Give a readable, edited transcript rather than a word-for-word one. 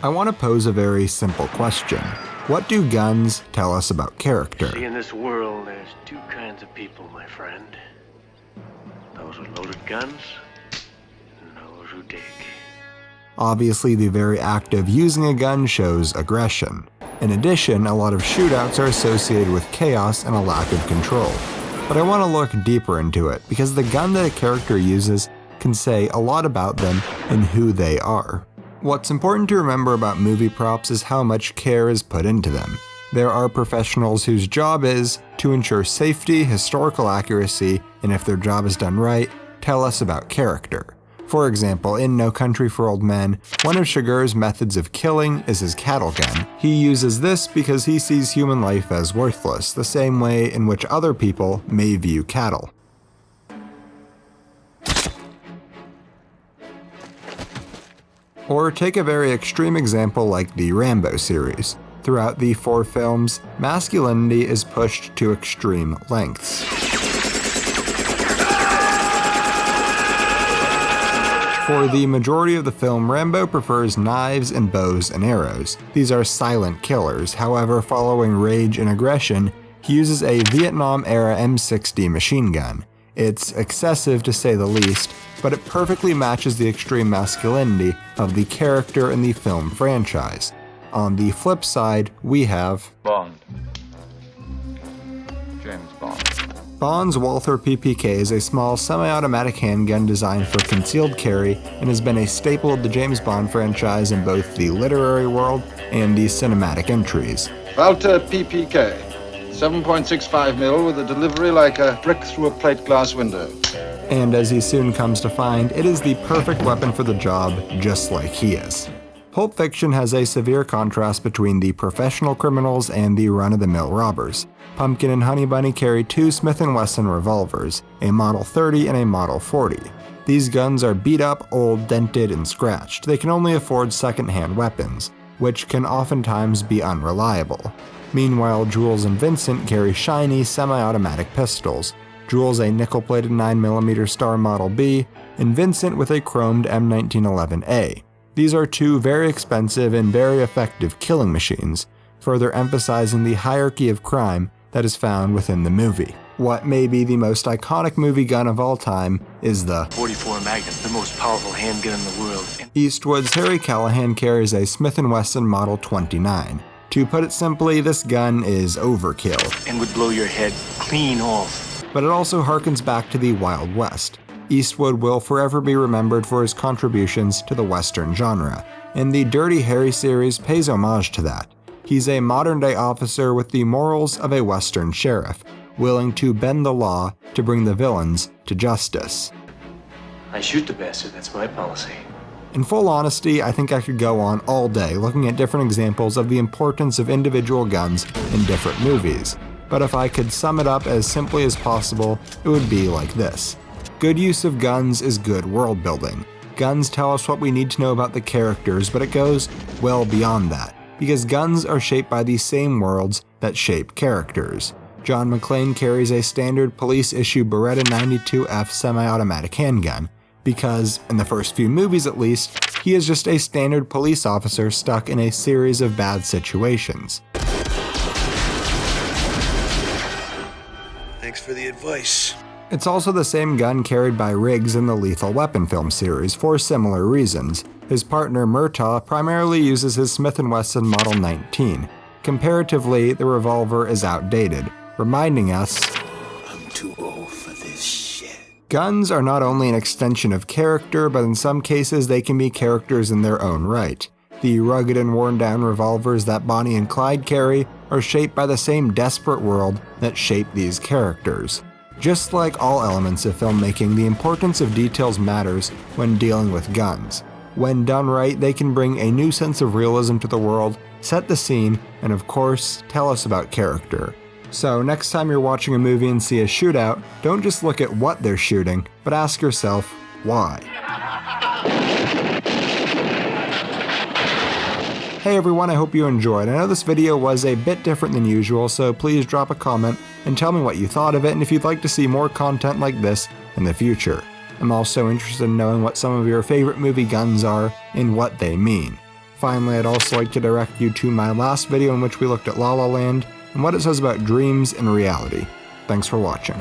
I want to pose a very simple question. What do guns tell us about character? See, in this world, there's two kinds of people, my friend. Those with loaded guns, and those who dig. Obviously, the very act of using a gun shows aggression. In addition, a lot of shootouts are associated with chaos and a lack of control. But I want to look deeper into it, because the gun that a character uses can say a lot about them and who they are. What's important to remember about movie props is how much care is put into them. There are professionals whose job is to ensure safety, historical accuracy, and if their job is done right, tell us about character. For example, in No Country for Old Men, one of Chigurh's methods of killing is his cattle gun. He uses this because he sees human life as worthless, the same way in which other people may view cattle. Or take a very extreme example like the Rambo series. Throughout the 4 films, masculinity is pushed to extreme lengths. For the majority of the film, Rambo prefers knives and bows and arrows. These are silent killers, however, following rage and aggression, he uses a Vietnam-era M60 machine gun. It's excessive to say the least, but it perfectly matches the extreme masculinity of the character in the film franchise. On the flip side, we have Bond. James Bond. Bond's Walther PPK is a small semi-automatic handgun designed for concealed carry and has been a staple of the James Bond franchise in both the literary world and the cinematic entries. Walther PPK, 7.65 mil with a delivery like a brick through a plate glass window. And as he soon comes to find, it is the perfect weapon for the job, just like he is. Pulp Fiction has a severe contrast between the professional criminals and the run-of-the-mill robbers. Pumpkin and Honey Bunny carry 2 Smith & Wesson revolvers, a Model 30 and a Model 40. These guns are beat up, old, dented, and scratched. They can only afford second-hand weapons, which can oftentimes be unreliable. Meanwhile, Jules and Vincent carry shiny, semi-automatic pistols. Jules a nickel-plated 9mm Star Model B, and Vincent with a chromed M1911A. These are 2 very expensive and very effective killing machines, further emphasizing the hierarchy of crime that is found within the movie. What may be the most iconic movie gun of all time is the .44 Magnum, the most powerful handgun in the world. Eastwood's Harry Callahan carries a Smith & Wesson Model 29. To put it simply, this gun is overkill. And would blow your head clean off. But it also harkens back to the Wild West. Eastwood will forever be remembered for his contributions to the Western genre, and the Dirty Harry series pays homage to that. He's a modern-day officer with the morals of a Western sheriff, willing to bend the law to bring the villains to justice. I shoot the bastard, that's my policy. In full honesty, I think I could go on all day looking at different examples of the importance of individual guns in different movies, but if I could sum it up as simply as possible, it would be like this. Good use of guns is good world building. Guns tell us what we need to know about the characters, but it goes well beyond that, because guns are shaped by the same worlds that shape characters. John McClane carries a standard police-issue Beretta 92F semi-automatic handgun, because, in the first few movies at least, he is just a standard police officer stuck in a series of bad situations. Thanks for the advice. It's also the same gun carried by Riggs in the Lethal Weapon film series for similar reasons. His partner Murtaugh primarily uses his Smith & Wesson Model 19. Comparatively, the revolver is outdated, reminding us, I'm too old for this shit. Guns are not only an extension of character, but in some cases they can be characters in their own right. The rugged and worn-down revolvers that Bonnie and Clyde carry are shaped by the same desperate world that shaped these characters. Just like all elements of filmmaking, the importance of details matters when dealing with guns. When done right, they can bring a new sense of realism to the world, set the scene, and of course, tell us about character. So next time you're watching a movie and see a shootout, don't just look at what they're shooting, but ask yourself, why? Hey everyone, I hope you enjoyed. I know this video was a bit different than usual, so please drop a comment and tell me what you thought of it and if you'd like to see more content like this in the future. I'm also interested in knowing what some of your favorite movie guns are and what they mean. Finally, I'd also like to direct you to my last video in which we looked at La La Land and what it says about dreams and reality. Thanks for watching.